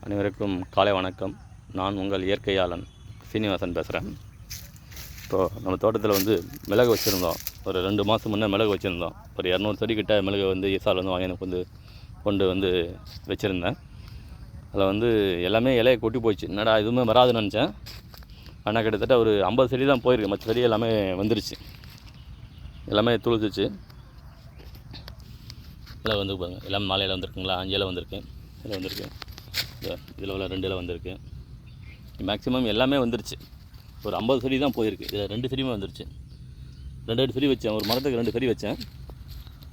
அனைவருக்கும் காலை வணக்கம். நான் உங்கள் இயற்கையாளன் சீனிவாசன் பேசுகிறேன். இப்போது நம்ம தோட்டத்தில் வந்து மிளகு வச்சுருந்தோம். ஒரு 2 மாதம் முன்னே மிளகு வச்சுருந்தோம். ஒரு 200 செடி கிட்ட மிளகு வந்து ஈசால் வந்து வாங்கி எனக்கு கொண்டு வந்து வச்சுருந்தேன். அதில் வந்து எல்லாமே இலையை கொட்டி போயிடுச்சு. என்னடா எதுவுமே வராதுன்னு நினச்சேன். ஆனால் கிட்டத்தட்ட ஒரு 50 செடி தான் போயிருக்கு. மற்ற செடி எல்லாமே வந்துருச்சு, எல்லாமே துளுத்துச்சு. இதில் வந்து பாருங்கள், எல்லாமே மாலையில் வந்திருக்குங்களா, 5 இலை வந்திருக்கு. இதில் வந்திருக்கு, இதில் உள்ள 2 இலை வந்திருக்கு. மேக்ஸிமம் எல்லாமே வந்துருச்சு. ஒரு 50 செடி தான் போயிருக்கு. இதில் 2 செடியுமே வந்துருச்சு. 2 செடி வச்சேன், ஒரு மரத்துக்கு 2 செடி வச்சேன்.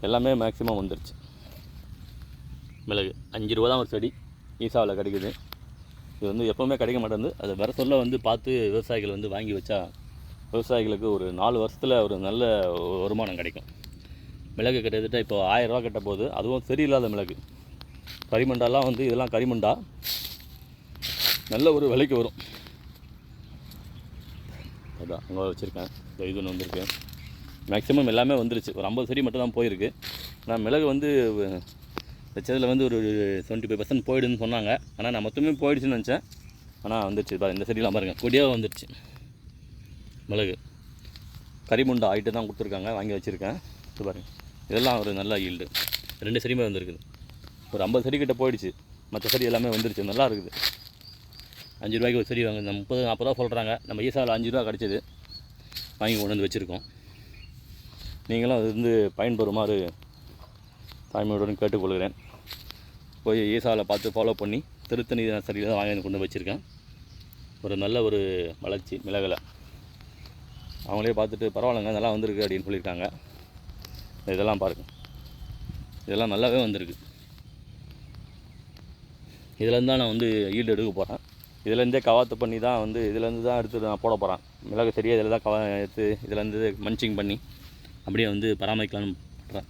எல்லாமே மேக்ஸிமம் வந்துருச்சு. மிளகு 5 ரூபா தான் ஒரு செடி ஈசாவில் கிடைக்குது. இது வந்து எப்போவுமே கிடைக்க மாட்டேங்குது. அதை வர சொல்ல வந்து பார்த்து விவசாயிகள் வந்து வாங்கி வச்சா விவசாயிகளுக்கு ஒரு 4 வருஷத்தில் ஒரு நல்ல வருமானம் கிடைக்கும். மிளகு கிட்டத்தட்ட இப்போ 1000 ரூபா கட்ட போகுது. அதுவும் சரியில்லாத மிளகு, கரிமண்டாலாம் வந்து இதெல்லாம் கரிமண்டா நல்ல ஒரு விலைக்கு வரும். அதான் அங்கே வச்சுருக்கேன். இது ஒன்று வந்திருக்கு. மேக்ஸிமம் எல்லாமே வந்துருச்சு. ஒரு 50 செடி மட்டும் தான் போயிருக்கு. நான் மிளகு வந்து வச்சதில் வந்து ஒரு 75% போயிடுன்னு சொன்னாங்க. ஆனால் நான் மொத்தமே போயிடுச்சுன்னு நினச்சேன். ஆனால் வந்துருச்சு. இந்த செடியெலாம் பாருங்கள், கொடியாக வந்துருச்சு. மிளகு கரிமுண்டா ஆகிட்டு தான் கொடுத்துருக்காங்க, வாங்கி வச்சுருக்கேன். இது பாருங்கள், இதெல்லாம் ஒரு நல்ல ஈல்டு. 2 செடியுமே வந்துருக்குது. ஒரு 50 செடி கிட்ட போயிடுச்சு. மற்ற செடி எல்லாமே வந்துருச்சு, நல்லா இருக்குது. 5 ரூபாய்க்கு ஒரு செடி வாங்க, 30-40 ரூபா சொல்கிறாங்க. நம்ம ஈசாவில் 5 ரூபா கிடச்சிது, வாங்கி கொண்டு வந்து வச்சுருக்கோம். நீங்களும் அது வந்து பயன்பெறுமாறு தாய்மையுடன் கேட்டுக்கொள்கிறேன். போய் ஈசாவில் பார்த்து ஃபாலோ பண்ணி திருத்தணி நர்சரியில் தான் வாங்கி கொண்டு வச்சுருக்கேன். ஒரு நல்ல ஒரு வளர்ச்சி மிளகில். அவங்களே பார்த்துட்டு பரவாயில்லைங்க, நல்லா வந்திருக்கு அப்படின்னு சொல்லியிருக்காங்க. இதெல்லாம் பாருங்கள், இதெல்லாம் நல்லாவே வந்திருக்கு. இதுலேருந்து தான் நான் வந்து ஈல்டு எடுக்க போகிறேன். இதுலேருந்தே கவாத்து பண்ணி தான் வந்து இதுலேருந்து தான் எடுத்து நான் போட போகிறேன். மிளகு செடியை இதில் தான் எடுத்து இதுலேருந்து மல்ச்சிங் பண்ணி அப்படியே வந்து பராமரிக்கலாம்னு பண்ணுறேன்.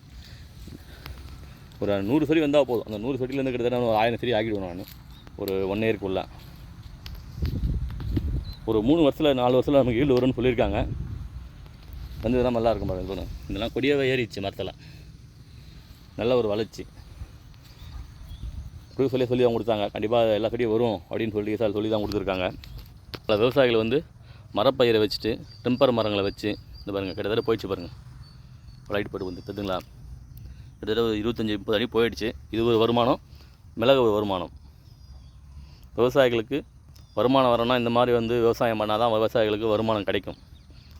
ஒரு 100 செடி வந்தால் போதும். அந்த 100 செடியிலேருந்து கிட்டத்தட்ட ஒரு 1000 செடி ஆக்கிடுவேன் நான் ஒரு 1 இயருக்குள்ளே. ஒரு 3 வருஷத்தில் 4 வருஷத்தில் நமக்கு ஈல்டு வரும்னு சொல்லியிருக்காங்க. வந்து இதெல்லாம் நல்லா இருக்கும் பாருங்க. இதெல்லாம் கொடியாகவே ஏறிடுச்சு மரத்தில். நல்ல ஒரு வளர்ச்சி. சொல்லி அவங்க கொடுத்தாங்க, கண்டிப்பாக எல்லா செடியும் வரும் அப்படின்னு சொல்லி தான் கொடுத்துருக்காங்க. பல விவசாயிகள் வந்து மரப்பயிரை வச்சுட்டு டெம்பர் மரங்களை வச்சு இந்த பாருங்கள், கிட்டத்தட்ட போயிடுச்சு பாருங்கள். லைட் போட்டு வந்து தெரியுதுங்களா, கிட்டத்தட்ட ஒரு 25-30 அடி போயிடுச்சு. இது ஒரு வருமானம், மிளகு ஒரு வருமானம். விவசாயிகளுக்கு வருமானம் வரணும்னா இந்த மாதிரி வந்து விவசாயம் பண்ணால் தான் விவசாயிகளுக்கு வருமானம் கிடைக்கும்.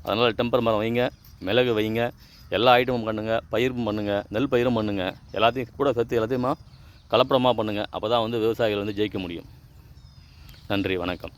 அதனால் டெம்பர் மரம் வைங்க, மிளகு வைங்க, எல்லா ஐட்டமும் பண்ணுங்கள். பயிரும் பண்ணுங்கள், நெல் பயிரும் பண்ணுங்கள். எல்லாத்தையும் கூட சேர்த்து எல்லாத்தையுமா கலப்படமாக பண்ணுங்கள். அப்போ தான் வந்து விவசாயிகள் வந்து ஜெயிக்க முடியும். நன்றி, வணக்கம்.